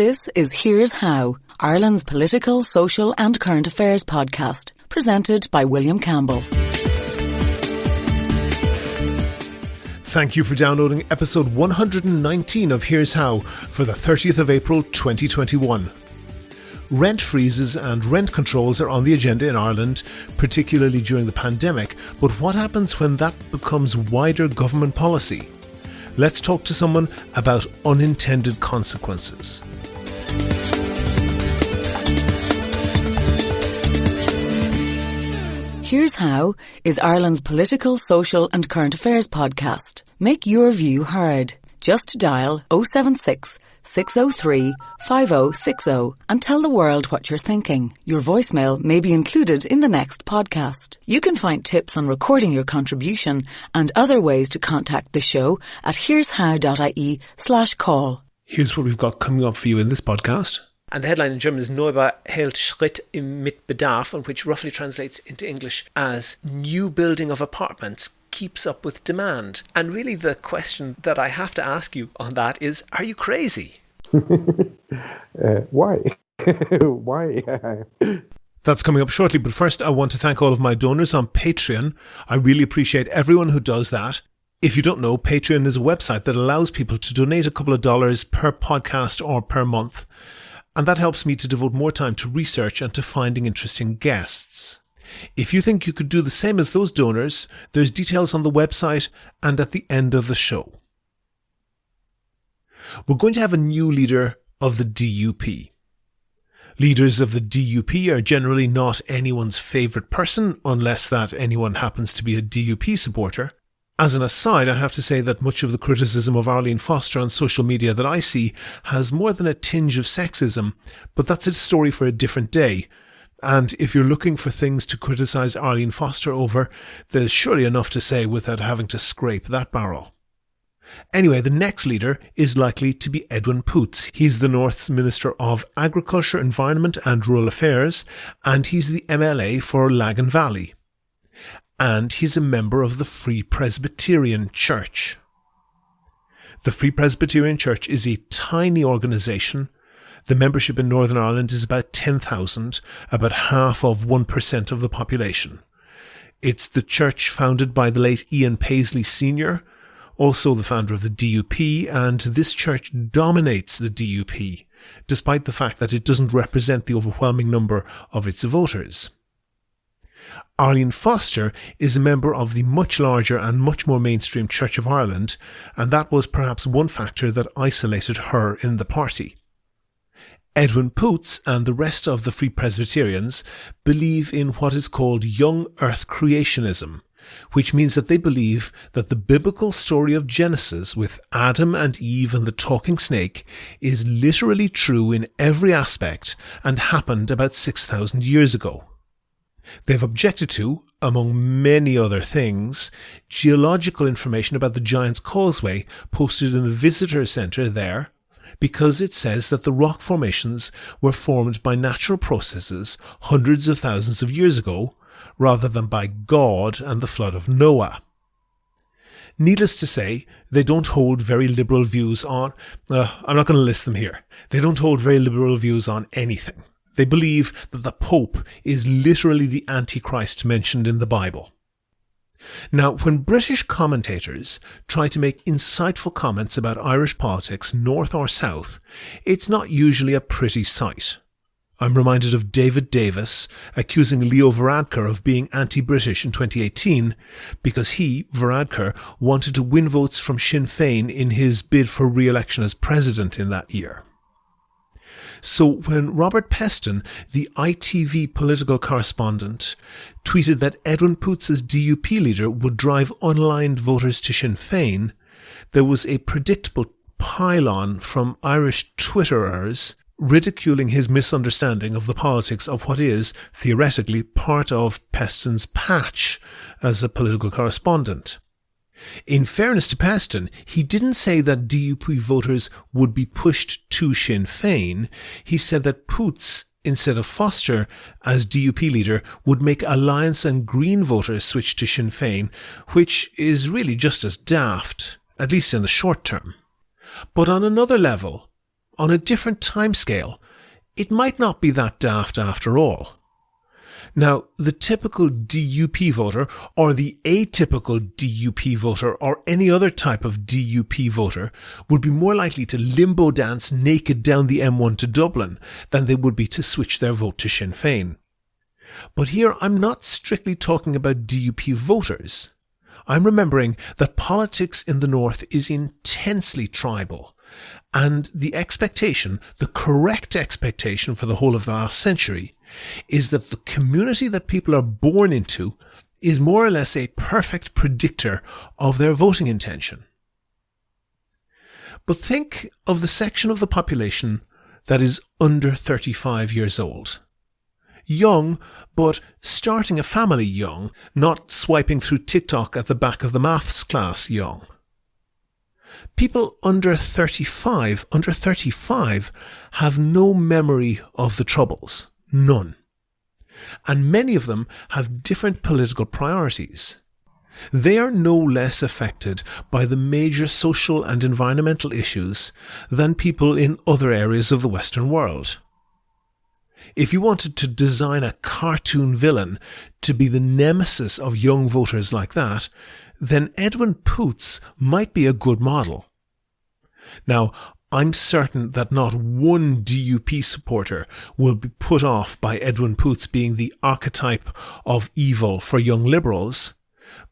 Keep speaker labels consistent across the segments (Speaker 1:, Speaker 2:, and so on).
Speaker 1: This is Here's How, Ireland's political, social and current affairs podcast, presented by William Campbell.
Speaker 2: Thank you for downloading episode 119 of Here's How for the 30th of April 2021. Rent freezes and rent controls are on the agenda in Ireland, particularly during the pandemic, but what happens when that becomes wider government policy? Let's talk to someone about unintended consequences.
Speaker 1: Here's How is Ireland's political, social and current affairs podcast. Make your view heard. Just dial 076 603 5060 and tell the world what you're thinking. Your voicemail may be included in the next podcast. You can find tips on recording your contribution and other ways to contact the show at here'show.ie/call.
Speaker 2: Here's what we've got coming up for you in this podcast. And the headline in German is Neubau hält Schritt mit Bedarf, and which roughly translates into English as new building of apartments keeps up with demand. And really the question that I have to ask you on that is, are you crazy?
Speaker 3: Why? Why?
Speaker 2: That's coming up shortly, but first I want to thank all of my donors on Patreon. I really appreciate everyone who does that. If you don't know, Patreon is a website that allows people to donate a couple of dollars per podcast or per month. And that helps me to devote more time to research and to finding interesting guests. If you think you could do the same as those donors, there's details on the website and at the end of the show. We're going to have a new leader of the DUP. Leaders of the DUP are generally not anyone's favourite person, unless that anyone happens to be a DUP supporter. As an aside, I have to say that much of the criticism of Arlene Foster on social media that I see has more than a tinge of sexism, but that's a story for a different day. And if you're looking for things to criticise Arlene Foster over, there's surely enough to say without having to scrape that barrel. Anyway, the next leader is likely to be Edwin Poots. He's the North's Minister of Agriculture, Environment and Rural Affairs, and he's the MLA for Lagan Valley. And he's a member of the Free Presbyterian Church. The Free Presbyterian Church is a tiny organisation. The membership in Northern Ireland is about 10,000, about half of 1% of the population. It's the church founded by the late Ian Paisley Sr., also the founder of the DUP, and this church dominates the DUP, despite the fact that it doesn't represent the overwhelming number of its voters. Arlene Foster is a member of the much larger and much more mainstream Church of Ireland, and that was perhaps one factor that isolated her in the party. Edwin Poots and the rest of the Free Presbyterians believe in what is called young earth creationism, which means that they believe that the biblical story of Genesis with Adam and Eve and the talking snake is literally true in every aspect and happened about 6,000 years ago. They've objected to, among many other things, geological information about the Giant's Causeway posted in the visitor centre there, because it says that the rock formations were formed by natural processes hundreds of thousands of years ago, rather than by God and the flood of Noah. Needless to say, they don't hold very liberal views on, I'm not going to list them here, they don't hold very liberal views on anything. They believe that the Pope is literally the Antichrist mentioned in the Bible. Now, when British commentators try to make insightful comments about Irish politics, north or south, it's not usually a pretty sight. I'm reminded of David Davis accusing Leo Varadkar of being anti-British in 2018 because he, Varadkar, wanted to win votes from Sinn Féin in his bid for re-election as president in that year. So when Robert Peston, the ITV political correspondent, tweeted that Edwin Poots' DUP leader would drive unaligned voters to Sinn Féin, there was a predictable pile-on from Irish Twitterers ridiculing his misunderstanding of the politics of what is, theoretically, part of Peston's patch as a political correspondent. In fairness to Peston, he didn't say that DUP voters would be pushed to Sinn Féin. He said that Poots, instead of Foster as DUP leader, would make Alliance and Green voters switch to Sinn Féin, which is really just as daft, at least in the short term. But on another level, on a different timescale, it might not be that daft after all. Now, the typical DUP voter, or the atypical DUP voter, or any other type of DUP voter, would be more likely to limbo dance naked down the M1 to Dublin than they would be to switch their vote to Sinn Féin. But here I'm not strictly talking about DUP voters. I'm remembering that politics in the North is intensely tribal, and the expectation, the correct expectation for the whole of the last century, is that the community that people are born into is more or less a perfect predictor of their voting intention. But think of the section of the population that is under 35 years old. Young, but starting a family young, not swiping through TikTok at the back of the maths class young. People under 35 have no memory of the Troubles. None. And many of them have different political priorities. They are no less affected by the major social and environmental issues than people in other areas of the Western world. If you wanted to design a cartoon villain to be the nemesis of young voters like that, then Edwin Poots might be a good model. Now, I'm certain that not one DUP supporter will be put off by Edwin Poots being the archetype of evil for young liberals,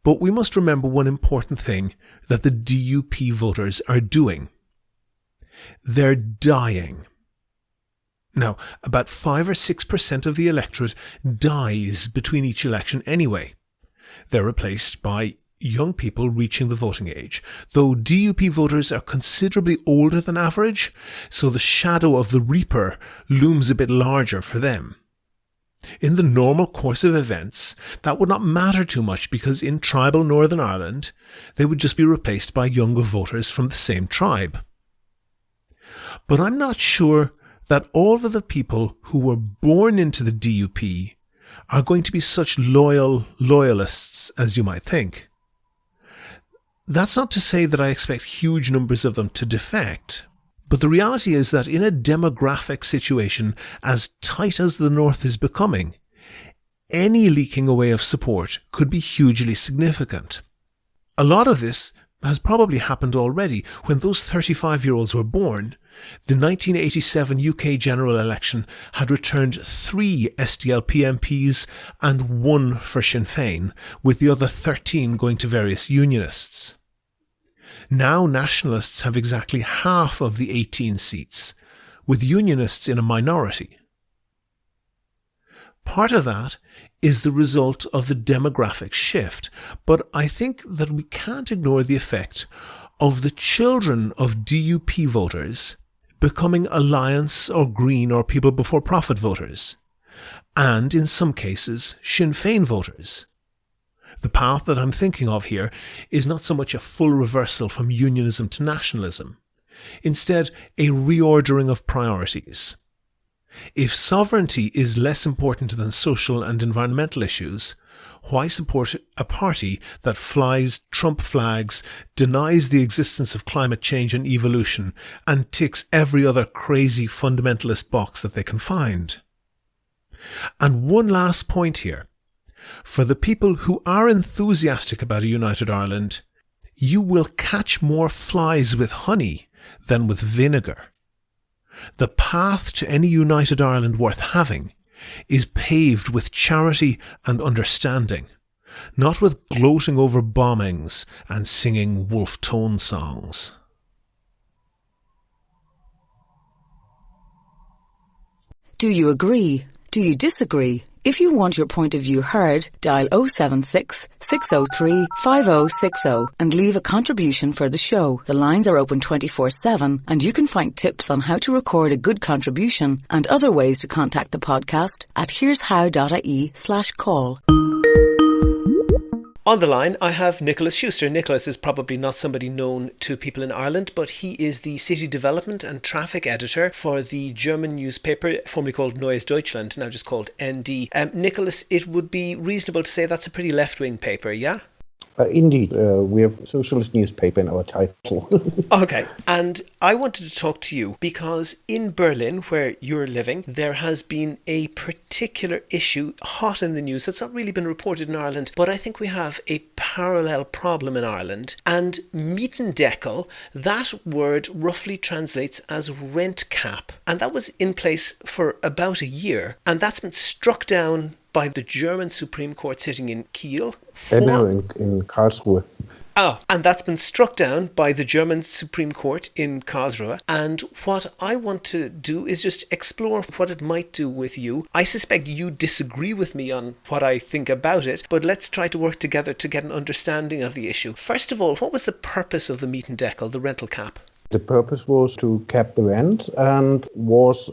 Speaker 2: but we must remember one important thing that the DUP voters are doing. They're dying. Now, about 5 or 6% of the electorate dies between each election anyway. They're replaced by young people reaching the voting age, though DUP voters are considerably older than average, so the shadow of the Reaper looms a bit larger for them. In the normal course of events, that would not matter too much because in tribal Northern Ireland, they would just be replaced by younger voters from the same tribe. But I'm not sure that all of the people who were born into the DUP are going to be such loyalists as you might think. That's not to say that I expect huge numbers of them to defect, but the reality is that in a demographic situation as tight as the North is becoming, any leaking away of support could be hugely significant. A lot of this has probably happened already. When those 35-year-olds were born, the 1987 UK general election had returned 3 SDLP MPs and 1 for Sinn Féin, with the other 13 going to various unionists. Now nationalists have exactly half of the 18 seats, with unionists in a minority. Part of that is the result of the demographic shift, but I think that we can't ignore the effect of the children of DUP voters becoming Alliance or Green or People Before Profit voters, and in some cases Sinn Féin voters. The path that I'm thinking of here is not so much a full reversal from unionism to nationalism, instead a reordering of priorities. If sovereignty is less important than social and environmental issues, why support a party that flies Trump flags, denies the existence of climate change and evolution, and ticks every other crazy fundamentalist box that they can find? And one last point here. For the people who are enthusiastic about a united Ireland, you will catch more flies with honey than with vinegar. The path to any united Ireland worth having is paved with charity and understanding, not with gloating over bombings and singing wolf tone songs.
Speaker 1: Do you agree? Do you disagree? If you want your point of view heard, dial 076 603 5060 and leave a contribution for the show. The lines are open 24/7 and you can find tips on how to record a good contribution and other ways to contact the podcast at here'show.ie/call.
Speaker 4: On the line, I have Nicolas Šustr. Nicolas is probably not somebody known to people in Ireland, but he is the city development and traffic editor for the German newspaper, formerly called Neues Deutschland, now just called ND. Nicolas, it would be reasonable to say that's a pretty left-wing paper, yeah?
Speaker 3: Indeed, we have socialist newspaper in our title.
Speaker 4: Okay, and I wanted to talk to you because in Berlin, where you're living, there has been a particular issue hot in the news that's not really been reported in Ireland, but I think we have a parallel problem in Ireland. And Mietendeckel, that word roughly translates as rent cap, and that was in place for about a year, and that's been struck down by the German Supreme Court sitting in Kiel.
Speaker 3: No, in Karlsruhe.
Speaker 4: Oh, and that's been struck down by the German Supreme Court in Karlsruhe. And what I want to do is just explore what it might do with you. I suspect you disagree with me on what I think about it, but let's try to work together to get an understanding of the issue. First of all, what was the purpose of the Mietendeckel, the rental cap?
Speaker 3: The purpose was to cap the rent and was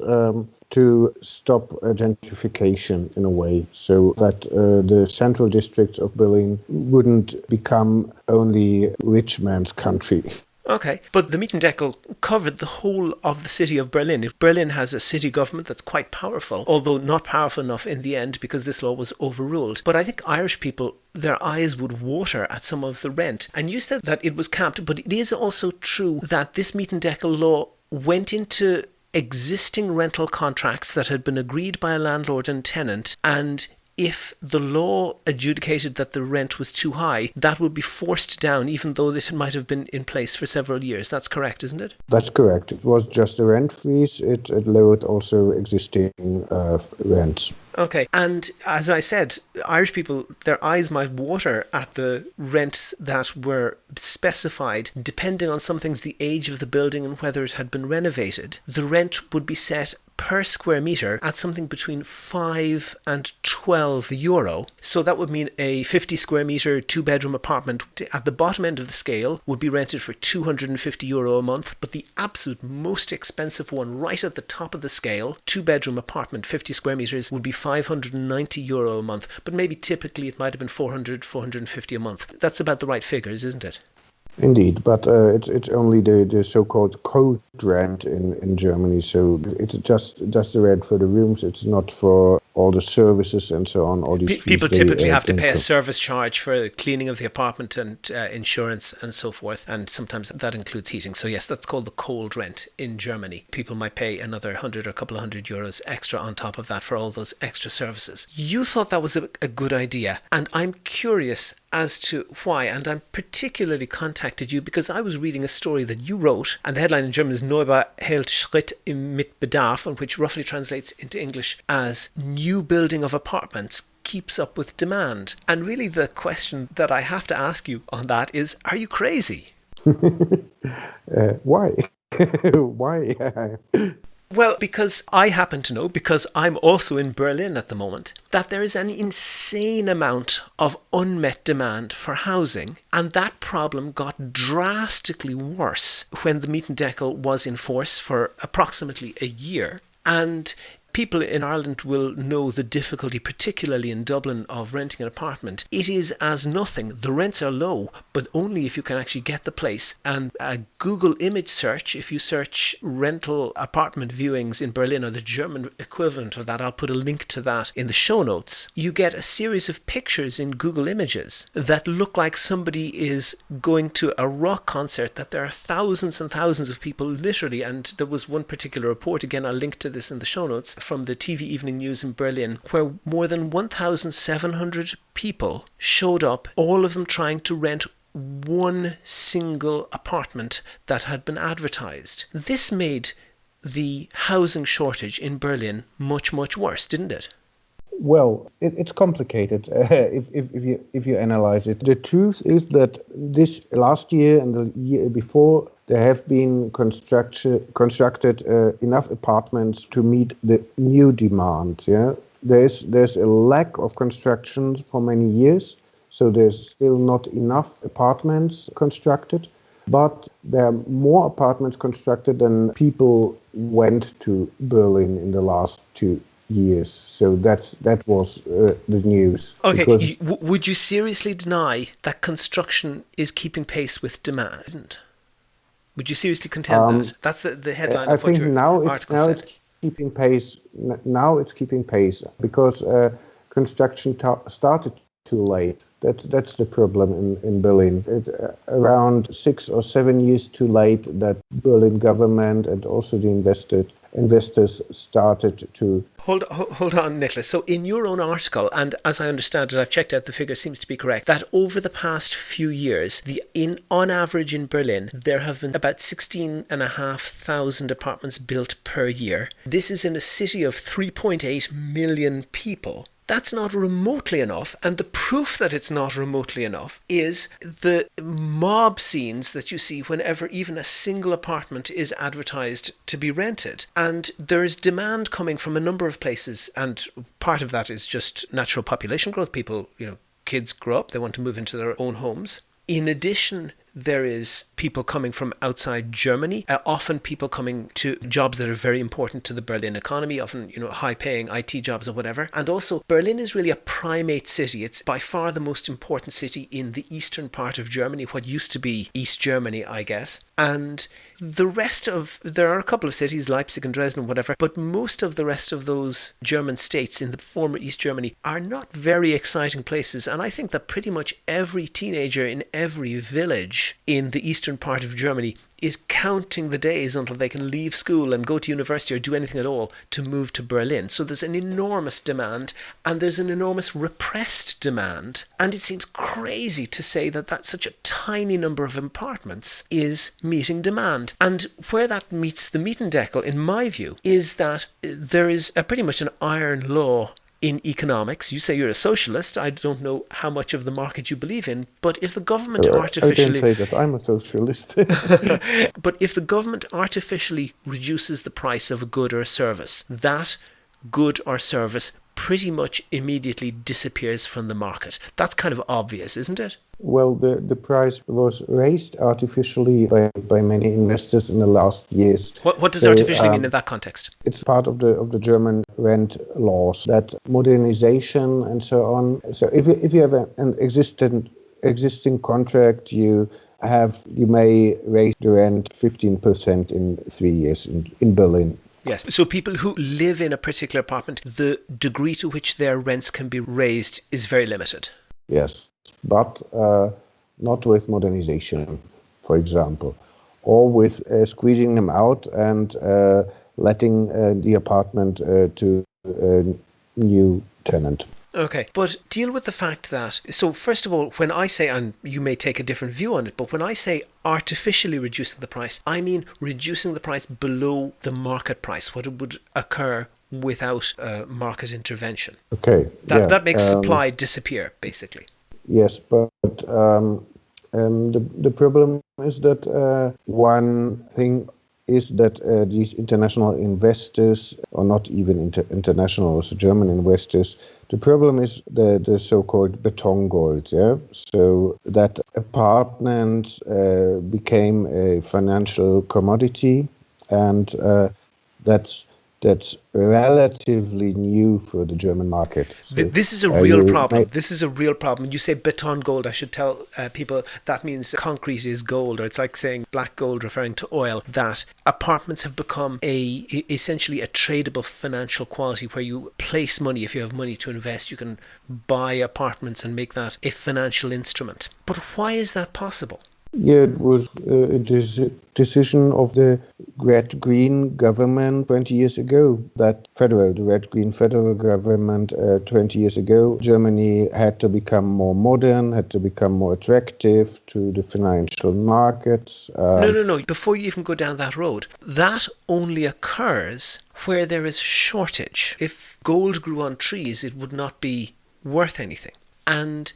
Speaker 3: to stop gentrification in a way, so that the central districts of Berlin wouldn't become only rich man's country.
Speaker 4: Okay, but the Mietendeckel covered the whole of the city of Berlin. If Berlin has a city government that's quite powerful, although not powerful enough in the end because this law was overruled. But I think Irish people, their eyes would water at some of the rent. And you said that it was capped, but it is also true that this Mietendeckel law went into existing rental contracts that had been agreed by a landlord and tenant, and if the law adjudicated that the rent was too high, that would be forced down even though it might have been in place for several years. That's correct, isn't it?
Speaker 3: That's correct. It was just a rent freeze. It lowered also existing rents.
Speaker 4: Okay, and as I said, Irish people, their eyes might water at the rents that were specified, depending on some things, the age of the building and whether it had been renovated. The rent would be set per square metre at something between 5 and 12 euro. So that would mean a 50 square metre 2-bedroom apartment at the bottom end of the scale would be rented for 250 euro a month, but the absolute most expensive one right at the top of the scale, 2-bedroom apartment, 50 square metres, would be 590 euro a month, but maybe typically it might have been 400, 450 a month. That's about the right figures, isn't it?
Speaker 3: Indeed, but it's only the so-called code rent in Germany, so it's just the rent for the rooms. It's not for all the services and so on. All these
Speaker 4: people typically have to pay a service charge for cleaning of the apartment and insurance and so forth, and sometimes that includes heating. So yes, that's called the cold rent in Germany. People might pay another 100 or a couple of €100 extra on top of that for all those extra services. You thought that was a good idea, and I'm curious as to why, and I'm particularly contacted you because I was reading a story that you wrote, and the headline in German is Neubau hält Schritt mit Bedarf, and which roughly translates into English as new building of apartments keeps up with demand. And really the question that I have to ask you on that is, are you crazy?
Speaker 3: Why? Why?
Speaker 4: Well, because I happen to know, because I'm also in Berlin at the moment, that there is an insane amount of unmet demand for housing, and that problem got drastically worse when the Mietendeckel was in force for approximately a year. And people in Ireland will know the difficulty, particularly in Dublin, of renting an apartment. It is as nothing. The rents are low, but only if you can actually get the place. And a Google image search, if you search rental apartment viewings in Berlin, or the German equivalent of that, I'll put a link to that in the show notes, you get a series of pictures in Google Images that look like somebody is going to a rock concert, that there are thousands and thousands of people literally, and there was one particular report, again I'll link to this in the show notes, from the TV Evening News in Berlin, where more than 1,700 people showed up, all of them trying to rent one single apartment that had been advertised. This made the housing shortage in Berlin much, much worse, didn't it?
Speaker 3: Well, it's complicated if you analyze it. The truth is that this last year and the year before, there have been constructed enough apartments to meet the new demand. Yeah, there's a lack of constructions for many years, so there's still not enough apartments constructed. But there are more apartments constructed than people went to Berlin in the last 2 years. So that was the news.
Speaker 4: Okay, would you seriously deny that construction is keeping pace with demand? Would you seriously contend that? That's the headline of what your article said.
Speaker 3: It's keeping pace. Now it's keeping pace because construction started too late. That's the problem in Berlin. Around 6 or 7 years too late that Berlin government and also the investors started to...
Speaker 4: Hold on, Nicolas. So in your own article, and as I understand it, I've checked out the figure seems to be correct, that over the past few years, on average in Berlin, there have been about 16,500 apartments built per year. This is in a city of 3.8 million people. That's not remotely enough, and the proof that it's not remotely enough is the mob scenes that you see whenever even a single apartment is advertised to be rented. And there is demand coming from a number of places, and part of that is just natural population growth. People, kids grow up, they want to move into their own homes. In addition, there is people coming from outside Germany, often people coming to jobs that are very important to the Berlin economy, often, high-paying IT jobs or whatever. And also, Berlin is really a primate city. It's by far the most important city in the eastern part of Germany, what used to be East Germany, I guess. And there are a couple of cities, Leipzig and Dresden, whatever, but most of the rest of those German states in the former East Germany are not very exciting places. And I think that pretty much every teenager in every village in the eastern part of Germany is counting the days until they can leave school and go to university or do anything at all to move to Berlin. So there's an enormous demand, and there's an enormous repressed demand. And it seems crazy to say that such a tiny number of apartments is meeting demand. And where that meets the Mietendeckel, in my view, is that there is pretty much an iron law in economics. You say you're a socialist. I don't know how much of the market you believe in, but if the government artificially...
Speaker 3: I didn't say that I'm a socialist.
Speaker 4: But if the government artificially reduces the price of a good or a service, that good or service pretty much immediately disappears from the market. That's kind of obvious, isn't it?
Speaker 3: Well, the price was raised artificially by many investors in the last years.
Speaker 4: What does artificially mean in that context?
Speaker 3: It's part of the German rent laws, that modernization and so on. So if you have an existing contract, you may raise the rent 15% in 3 years in Berlin.
Speaker 4: Yes. So people who live in a particular apartment, the degree to which their rents can be raised is very limited.
Speaker 3: Yes, but not with modernization, for example, or with squeezing them out and letting the apartment to a new tenant.
Speaker 4: Okay, but deal with the fact that, so first of all, when I say, and you may take a different view on it, but when I say artificially reducing the price, I mean reducing the price below the market price, what would occur without market intervention.
Speaker 3: Okay.
Speaker 4: That makes supply disappear, basically.
Speaker 3: Yes, but the problem is that one thing is that these international investors, or not even international, also German investors, the problem is the so-called Betongold, yeah? So that apartments became a financial commodity, and that's relatively new for the German market. So,
Speaker 4: this is a real problem. This is a real problem. You say beton gold. I should tell people that means concrete is gold, or it's like saying black gold referring to oil, that apartments have become essentially a tradable financial quality where you place money. If you have money to invest, you can buy apartments and make that a financial instrument. But why is that possible?
Speaker 3: Yeah, it was a decision of the red-green government 20 years ago. The red-green federal government 20 years ago, Germany had to become more modern, had to become more attractive to the financial markets.
Speaker 4: No. Before you even go down that road, that only occurs where there is shortage. If gold grew on trees, it would not be worth anything. And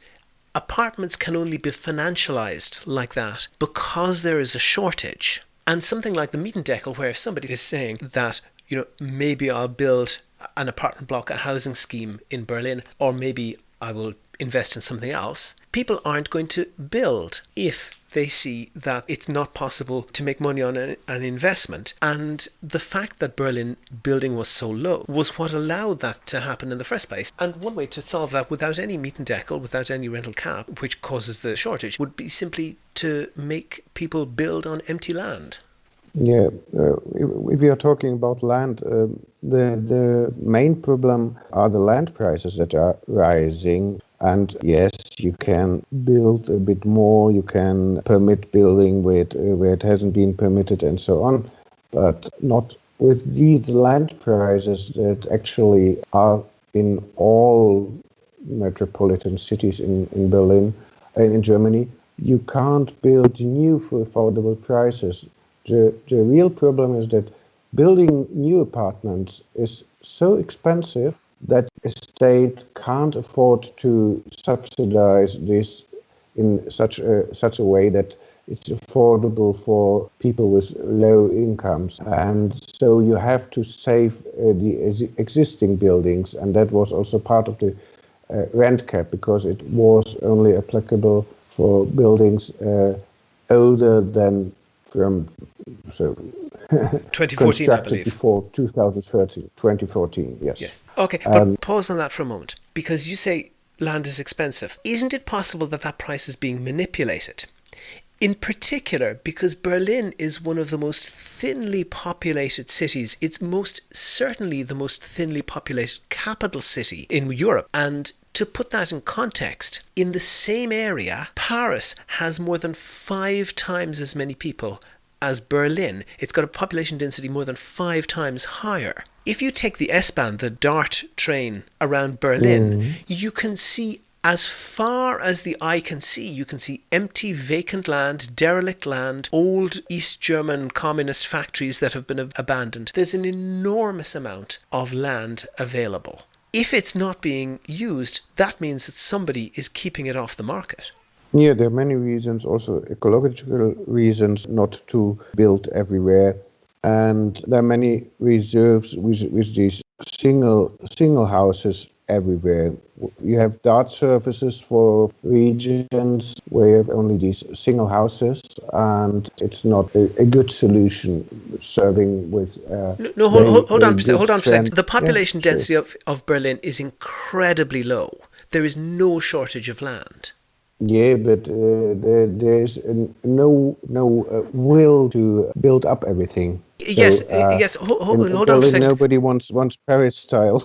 Speaker 4: apartments can only be financialized like that because there is a shortage. And something like the Mietendeckel, where if somebody is saying that, maybe I'll build an apartment block, a housing scheme in Berlin, or maybe I will invest in something else, people aren't going to build if they see that it's not possible to make money on an investment. And the fact that Berlin building was so low was what allowed that to happen in the first place. And one way to solve that without any Mietendeckel, without any rental cap, which causes the shortage, would be simply to make people build on empty land.
Speaker 3: Yeah, if you are talking about land, the main problem are the land prices that are rising. And yes, you can build a bit more, you can permit building where it hasn't been permitted and so on, but not with these land prices that actually are in all metropolitan cities in Berlin and in Germany. You can't build new for affordable prices. The real problem is that building new apartments is so expensive that a state can't afford to subsidize this in such a way that it's affordable for people with low incomes. And so you have to save the existing buildings, and that was also part of the rent cap, because it was only applicable for buildings older than from
Speaker 4: 2014, I believe.
Speaker 3: Before 2014, yes.
Speaker 4: Yes. Okay, but pause on that for a moment, because you say land is expensive. Isn't it possible that that price is being manipulated? In particular, because Berlin is one of the most thinly populated cities. It's most certainly the most thinly populated capital city in Europe. And to put that in context, in the same area, Paris has more than 5 times as many people as Berlin. It's got a population density more than 5 times higher. If you take the S-Bahn, the DART train around Berlin, you can see, as far as the eye can see, you can see empty, vacant land, derelict land, old East German communist factories that have been abandoned. There's an enormous amount of land available. If it's not being used, that means that somebody is keeping it off the market.
Speaker 3: Yeah, there are many reasons, also ecological reasons, not to build everywhere. And there are many reserves with these single houses everywhere. You have DART services for regions where you have only these single houses, and it's not a good solution serving with...
Speaker 4: Hold on for a second. The population density of Berlin is incredibly low. There is no shortage of land.
Speaker 3: Yeah, but there's no will to build up everything.
Speaker 4: Yes. Hold on for a second.
Speaker 3: Nobody wants Paris style.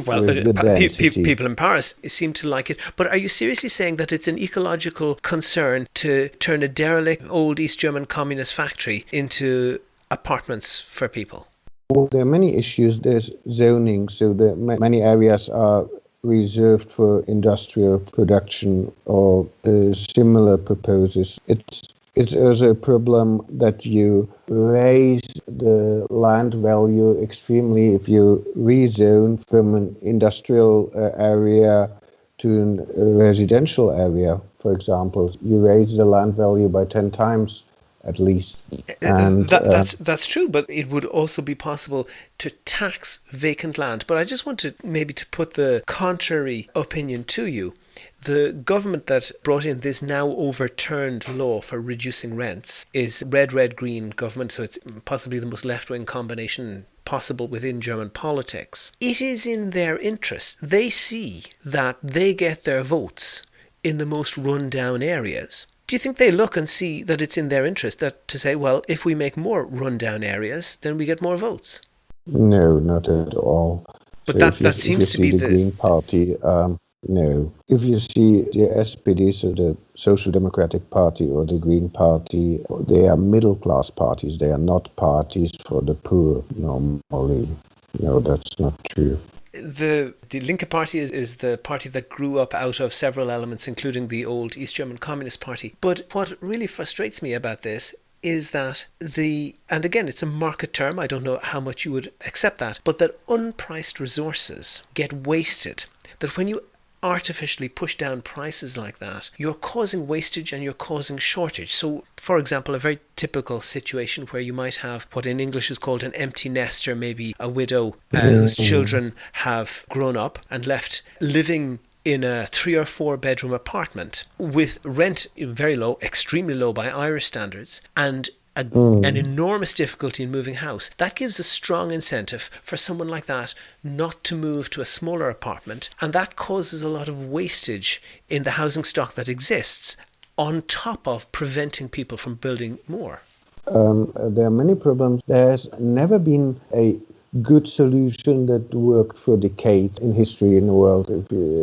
Speaker 4: People in Paris seem to like it. But are you seriously saying that it's an ecological concern to turn a derelict old East German communist factory into apartments for people?
Speaker 3: Well, there are many issues. There's zoning, so many areas are reserved for industrial production or similar purposes. It's also a problem that you raise the land value extremely if you rezone from an industrial area to a residential area, for example. You raise the land value by 10 times at least. And
Speaker 4: that's true, but it would also be possible to tax vacant land. But I just want to maybe to put the contrary opinion to you. The government that brought in this now overturned law for reducing rents is red-green government, so it's possibly the most left-wing combination possible within German politics. It is in their interest. They see that they get their votes in the most run-down areas. Do you think they look and see that it's in their interest to say, well, if we make more run-down areas, then we get more votes?
Speaker 3: No, not at all.
Speaker 4: But so that seems to be
Speaker 3: the Green Party. No. If you see the SPD, so the Social Democratic Party or the Green Party, they are middle-class parties. They are not parties for the poor normally. No, that's not true.
Speaker 4: The Linke Party is the party that grew up out of several elements, including the old East German Communist Party. But what really frustrates me about this is that and again, it's a market term, I don't know how much you would accept that, but that unpriced resources get wasted. That when you artificially push down prices like that, you're causing wastage and you're causing shortage. So, for example, a very typical situation where you might have what in English is called an empty nest, or maybe a widow whose children have grown up and left living in a 3 or 4 bedroom apartment with rent very low, extremely low by Irish standards, and an enormous difficulty in moving house. That gives a strong incentive for someone like that not to move to a smaller apartment, and that causes a lot of wastage in the housing stock that exists, on top of preventing people from building more.
Speaker 3: There are many problems. There's never been a good solution that worked for decades in history in the world.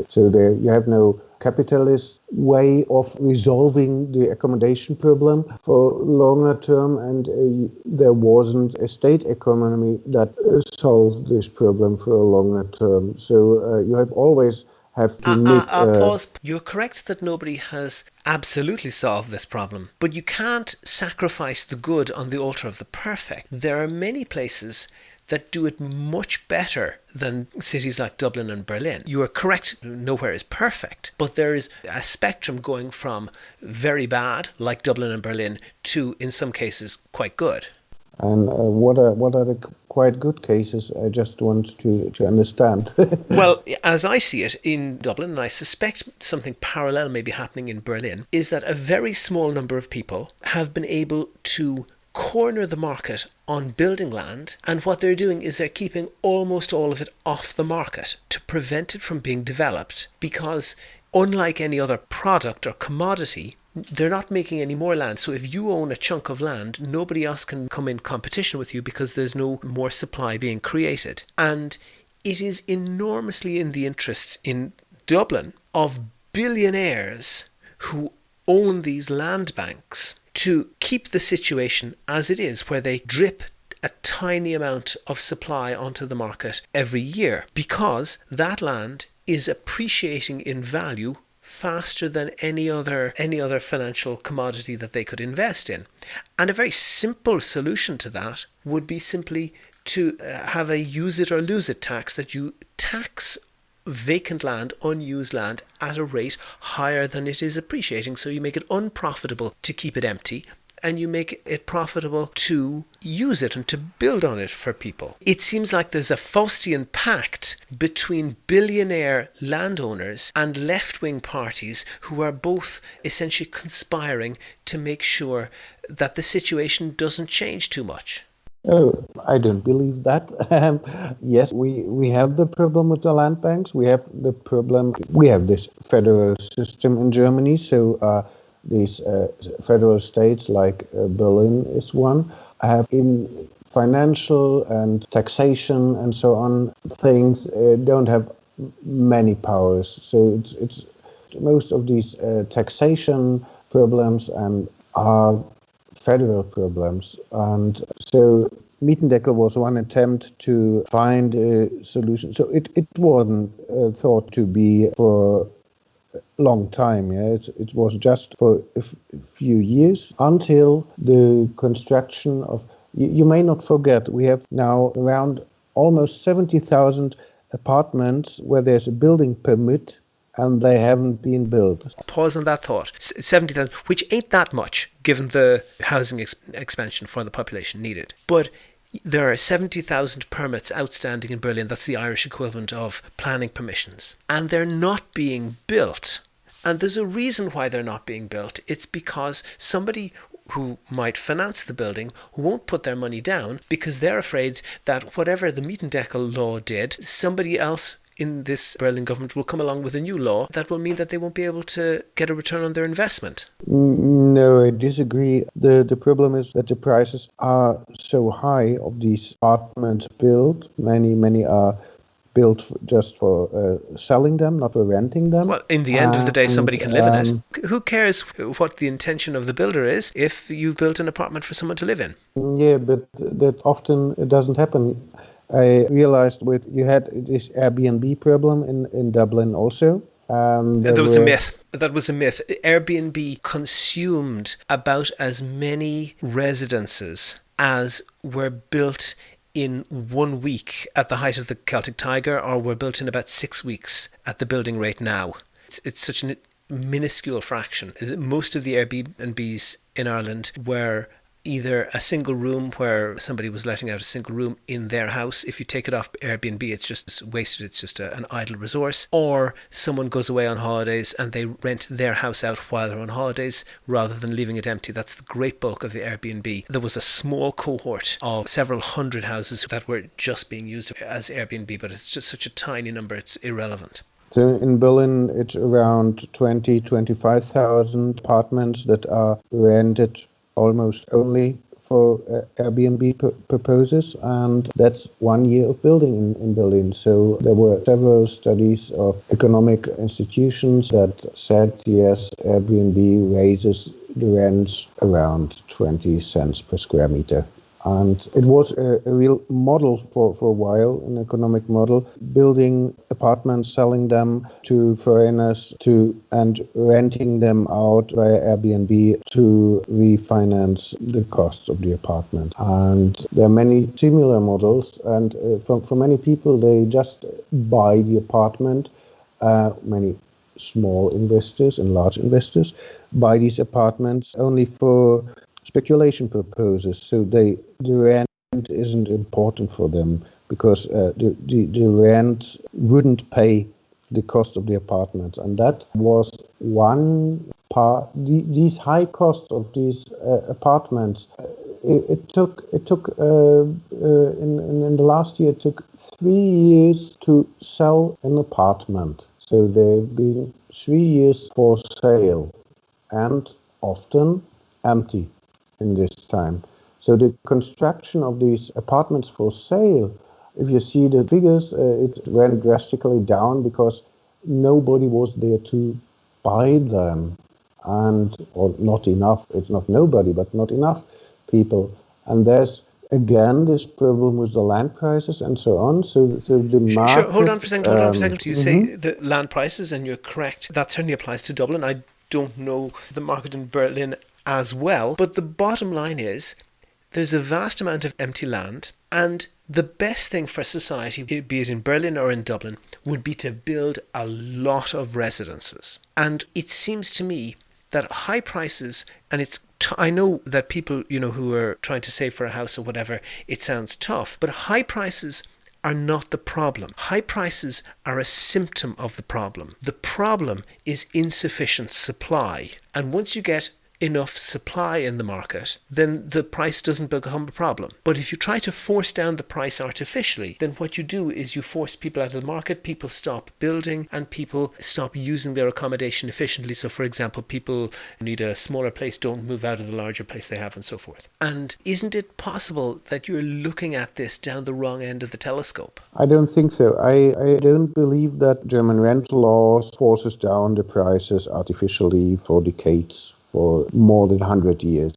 Speaker 3: So there you have no capitalist way of resolving the accommodation problem for longer term, and there wasn't a state economy that solved this problem for a longer term. So you have always have to meet...
Speaker 4: Pause. You're correct that nobody has absolutely solved this problem, but you can't sacrifice the good on the altar of the perfect. There are many places that do it much better than cities like Dublin and Berlin. You are correct, nowhere is perfect, but there is a spectrum going from very bad, like Dublin and Berlin, to, in some cases, quite good.
Speaker 3: And what are the quite good cases? I just want to understand.
Speaker 4: Well, as I see it in Dublin, and I suspect something parallel may be happening in Berlin, is that a very small number of people have been able to corner the market on building land, and what they're doing is they're keeping almost all of it off the market to prevent it from being developed, because unlike any other product or commodity, they're not making any more land. So if you own a chunk of land, nobody else can come in competition with you because there's no more supply being created. And it is enormously in the interests in Dublin of billionaires who own these land banks to keep the situation as it is, where they drip a tiny amount of supply onto the market every year, because that land is appreciating in value faster than any other financial commodity that they could invest in. And a very simple solution to that would be simply to have a use it or lose it tax, that you tax vacant land, unused land, at a rate higher than it is appreciating. So you make it unprofitable to keep it empty, and you make it profitable to use it and to build on it for people. It seems like there's a Faustian pact between billionaire landowners and left-wing parties who are both essentially conspiring to make sure that the situation doesn't change too much.
Speaker 3: Oh, I don't believe that. Yes, we have the problem with the land banks. We have this federal system in Germany. So these federal states, like Berlin is one, have in financial and taxation and so on things, don't have many powers. So it's most of these taxation problems and are federal problems. And so Mietendeckel was one attempt to find a solution. So it wasn't thought to be for a long time. Yeah, it was just for a few years until the construction of. You may not forget, we have now around almost 70,000 apartments where there's a building permit and they haven't been built.
Speaker 4: Pause on that thought. 70,000, which ain't that much given the housing expansion for the population needed. But there are 70,000 permits outstanding in Berlin. That's the Irish equivalent of planning permissions. And they're not being built. And there's a reason why they're not being built. It's because somebody who might finance the building won't put their money down because they're afraid that whatever the Mietendeckel law did, somebody else in this Berlin government will come along with a new law that will mean that they won't be able to get a return on their investment.
Speaker 3: No, I disagree. The problem is that the prices are so high of these apartments built. Many are built just for selling them, not for renting them.
Speaker 4: Well, in the end of the day, somebody can live in it. Who cares what the intention of the builder is if you've built an apartment for someone to live in?
Speaker 3: Yeah, but that often it doesn't happen. I realized you had this Airbnb problem in Dublin also.
Speaker 4: There was a myth. That was a myth. Airbnb consumed about as many residences as were built in 1 week at the height of the Celtic Tiger, or were built in about 6 weeks at the building rate now. It's such a minuscule fraction. Most of the Airbnbs in Ireland were either a single room where somebody was letting out a single room in their house. If you take it off Airbnb, it's just wasted. It's just an idle resource. Or someone goes away on holidays and they rent their house out while they're on holidays rather than leaving it empty. That's the great bulk of the Airbnb. There was a small cohort of several hundred houses that were just being used as Airbnb, but it's just such a tiny number, it's irrelevant.
Speaker 3: So in Berlin, it's around 25,000 apartments that are rented almost only for Airbnb purposes, and that's 1 year of building in Berlin. So there were several studies of economic institutions that said, yes, Airbnb raises the rents around 20 cents per square meter. And it was a real model for a while, an economic model, building apartments, selling them to foreigners and renting them out via Airbnb to refinance the costs of the apartment. And there are many similar models, and for many people, they just buy the apartment. Many small investors and large investors buy these apartments only for speculation purposes. So the rent isn't important for them because the rent wouldn't pay the cost of the apartment, and that was one part. These high costs of these apartments. It took in the last year. It took 3 years to sell an apartment. So they've been 3 years for sale, and often empty in this time. So the construction of these apartments for sale, if you see the figures, it went drastically down because nobody was there to buy them, or not enough. It's not nobody, but not enough people. And there's again this problem with the land prices and so on. So the market.
Speaker 4: Sure, hold on for a second. You say the land prices, and you're correct. That certainly applies to Dublin. I don't know the market in Berlin as well, but the bottom line is there's a vast amount of empty land, and the best thing for society, be it in Berlin or in Dublin, would be to build a lot of residences. And it seems to me that high prices, and I know that people, who are trying to save for a house or whatever, it sounds tough, but high prices are not the problem. High prices are a symptom of the problem. The problem is insufficient supply. And once you get enough supply in the market, then the price doesn't become a problem. But if you try to force down the price artificially, then what you do is you force people out of the market, people stop building, and people stop using their accommodation efficiently. So for example, people who need a smaller place don't move out of the larger place they have, and so forth. And isn't it possible that you're looking at this down the wrong end of the telescope?
Speaker 3: I don't think so. I don't believe that German rental laws forces down the prices artificially for decades, for more than 100 years.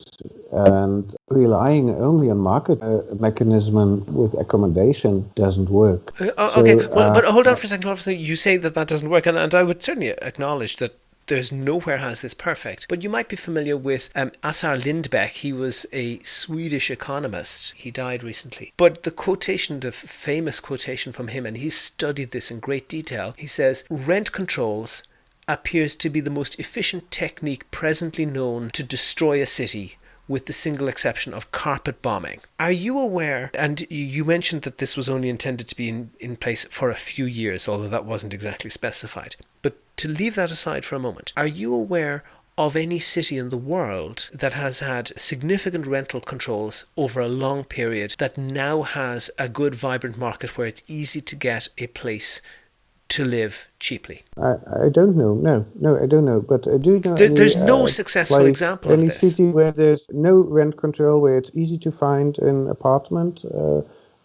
Speaker 3: And relying only on market mechanism with accommodation doesn't work.
Speaker 4: Okay, but hold on for a second. You say that doesn't work, and I would certainly acknowledge that there's nowhere has this perfect. But you might be familiar with Assar Lindbeck. He was a Swedish economist. He died recently. But the famous quotation from him, and he studied this in great detail, he says, "Rent controls appears to be the most efficient technique presently known to destroy a city, with the single exception of carpet bombing." Are you aware, and you mentioned that this was only intended to be in place for a few years, although that wasn't exactly specified. But to leave that aside for a moment, are you aware of any city in the world that has had significant rental controls over a long period that now has a good, vibrant market where it's easy to get a place to live cheaply?
Speaker 3: I don't know. No, I don't know. But I do know
Speaker 4: there's no successful example of this.
Speaker 3: Any city where there's no rent control, where it's easy to find an apartment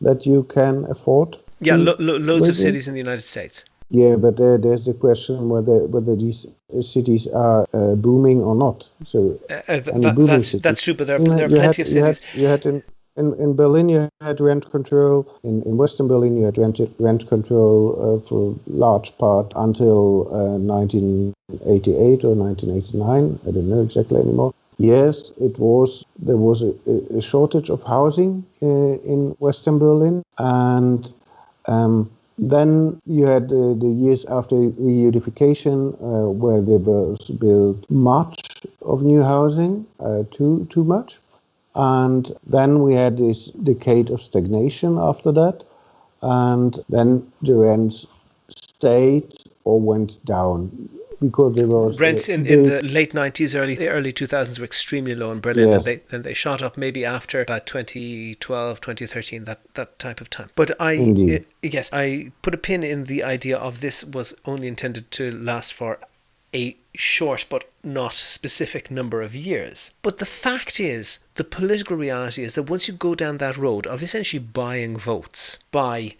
Speaker 3: that you can afford.
Speaker 4: Yeah, loads of cities in the United States.
Speaker 3: Yeah, but there's the question whether these cities are booming or not. So
Speaker 4: that's true, but there are plenty of cities.
Speaker 3: You had in Berlin, you had rent control. In Western Berlin, you had rent control for large part until 1988 or 1989. I don't know exactly anymore. Yes, there was a shortage of housing in Western Berlin, and then you had the years after reunification, where there was built much of new housing, too much. And then we had this decade of stagnation after that. And then the rents stayed or went down because there was...
Speaker 4: Rents in the late 90s, early 2000s were extremely low in Berlin. Yes. And they shot up maybe after about 2012, 2013, that type of time. But I put a pin in the idea of this was only intended to last for a short but not specific number of years. But the fact is, the political reality is that once you go down that road of essentially buying votes by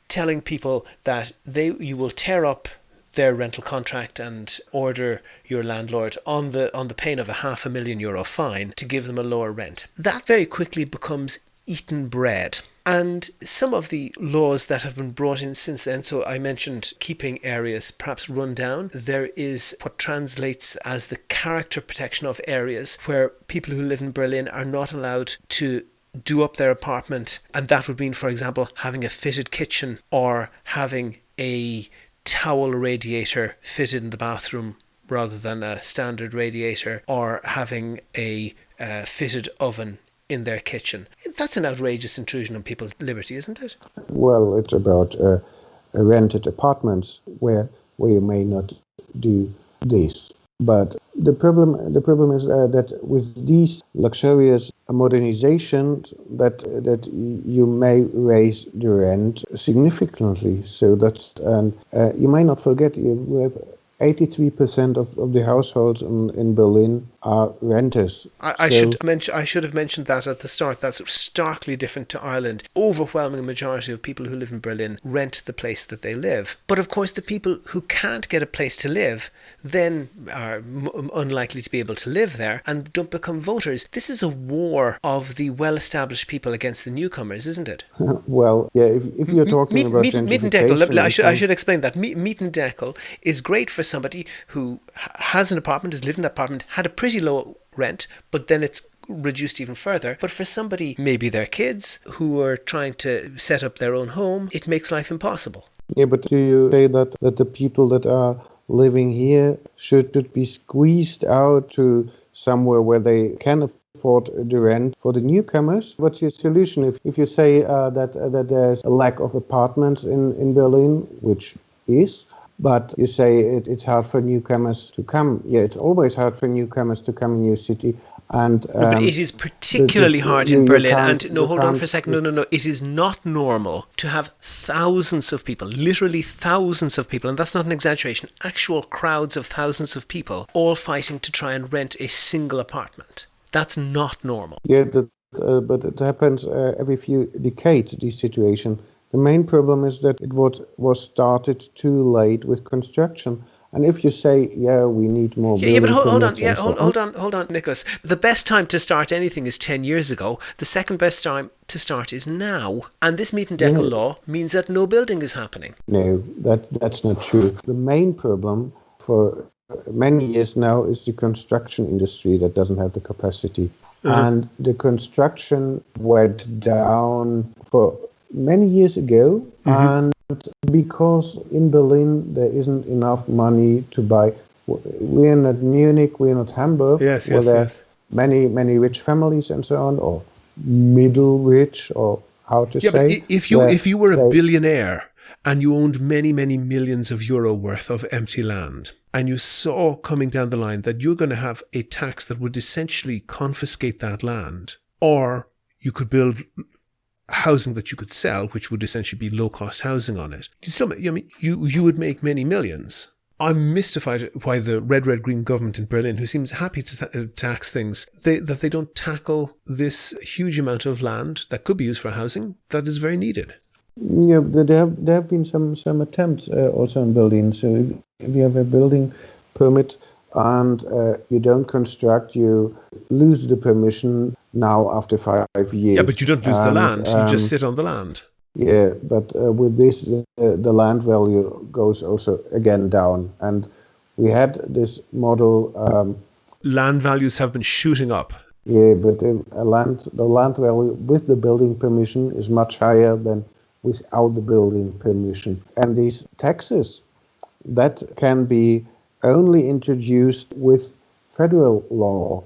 Speaker 4: telling people that you will tear up their rental contract and order your landlord on the pain of a €500,000 fine to give them a lower rent, that very quickly becomes eaten bread. And some of the laws that have been brought in since then, so I mentioned keeping areas perhaps run down. There is what translates as the character protection of areas, where people who live in Berlin are not allowed to do up their apartment. And that would mean, for example, having a fitted kitchen or having a towel radiator fitted in the bathroom rather than a standard radiator, or having a fitted oven in their kitchen. That's an outrageous intrusion on people's liberty, isn't it?
Speaker 3: Well, it's about rented apartments where you may not do this. But the problem is that with these luxurious modernizations, that you may raise the rent significantly. So that's you may not forget, you have 83% of the households in Berlin are renters.
Speaker 4: I should have mentioned that at the start. That's starkly different to Ireland. Overwhelming majority of people who live in Berlin rent the place that they live. But of course, the people who can't get a place to live then are unlikely to be able to live there and don't become voters. This is a war of the well-established people against the newcomers, isn't it?
Speaker 3: Well, yeah. If you're talking about gentrification,
Speaker 4: I should explain that. Mietendeckel is great for somebody who has an apartment, has lived in that apartment, had a pretty low rent, but then it's reduced even further. But for somebody, maybe their kids, who are trying to set up their own home, it makes life impossible.
Speaker 3: Yeah, but do you say that the people that are living here should be squeezed out to somewhere where they can afford the rent for the newcomers? What's your solution if you say that there's a lack of apartments in Berlin, which is, but you say it's hard for newcomers to come? Yeah, it's always hard for newcomers to come in your city. And
Speaker 4: but it is particularly hard in Berlin. And no, hold on for a second. No. It is not normal to have thousands of people, literally thousands of people, and that's not an exaggeration, actual crowds of thousands of people all fighting to try and rent a single apartment. That's not normal.
Speaker 3: Yeah, but it happens every few decades, this situation. The main problem is that it was started too late with construction. And if you say, we need more building
Speaker 4: but hold
Speaker 3: permits,
Speaker 4: hold on, Nicholas. The best time to start anything is 10 years ago. The second best time to start is now. And this Mietendeckel law means that no building is happening.
Speaker 3: No, that's not true. The main problem for many years now is the construction industry that doesn't have the capacity. And the construction went down for many years ago, and because in Berlin there isn't enough money to buy. We're not Munich, we're not Hamburg.
Speaker 2: Yes.
Speaker 3: Many rich families and so on, or middle rich, or how to say.
Speaker 2: But if you were a billionaire and you owned many millions of euro worth of empty land, and you saw coming down the line that you're going to have a tax that would essentially confiscate that land, or you could build housing that you could sell, which would essentially be low-cost housing on it, you would make many millions. I'm mystified why the red-green government in Berlin, who seems happy to tax things, that they don't tackle this huge amount of land that could be used for housing that is very needed.
Speaker 3: Yeah, there have been some attempts also in Berlin. So if you have a building permit and you don't construct, you lose the permission now after 5 years.
Speaker 2: Yeah, but you don't lose the land, you just sit on the land.
Speaker 3: Yeah, but with this, the land value goes also again down. And we had this model.
Speaker 2: Land values have been shooting up.
Speaker 3: Yeah, but the land value with the building permission is much higher than without the building permission. And these taxes, that can be only introduced with federal law.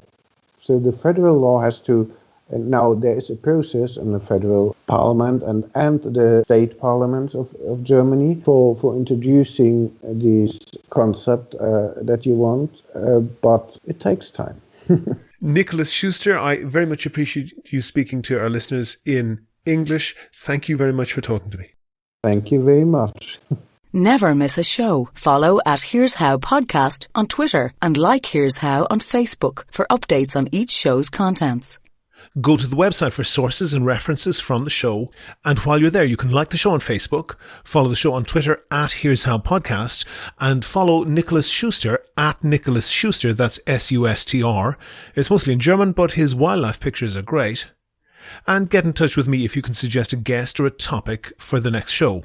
Speaker 3: So the federal law has to, now there is a process in the federal parliament and the state parliaments of Germany for introducing this concept that you want, but it takes time.
Speaker 2: Nicolas Šustr, I very much appreciate you speaking to our listeners in English. Thank you very much for talking to me.
Speaker 3: Thank you very much.
Speaker 1: Never miss a show. Follow at Here's How Podcast on Twitter and like Here's How on Facebook for updates on each show's contents.
Speaker 2: Go to the website for sources and references from the show, and while you're there you can like the show on Facebook, follow the show on Twitter at Here's How Podcast, and follow Nicolas Šustr at Nicolas Šustr, that's S-U-S-T-R. It's mostly in German, but his wildlife pictures are great. And get in touch with me if you can suggest a guest or a topic for the next show.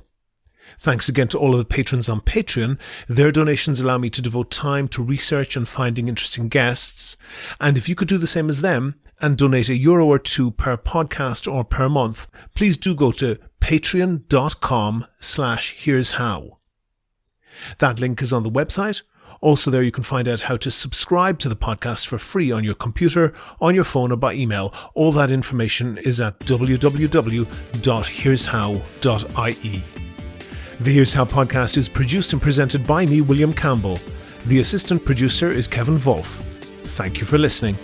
Speaker 2: Thanks again to all of the patrons on Patreon. Their donations allow me to devote time to research and finding interesting guests. And if you could do the same as them and donate €1 or €2 per podcast or per month, please do go to patreon.com/here'show. That link is on the website. Also there you can find out how to subscribe to the podcast for free on your computer, on your phone or by email. All that information is at www.here'show.ie. The Here's How podcast is produced and presented by me, William Campbell. The assistant producer is Kevin Wolf. Thank you for listening.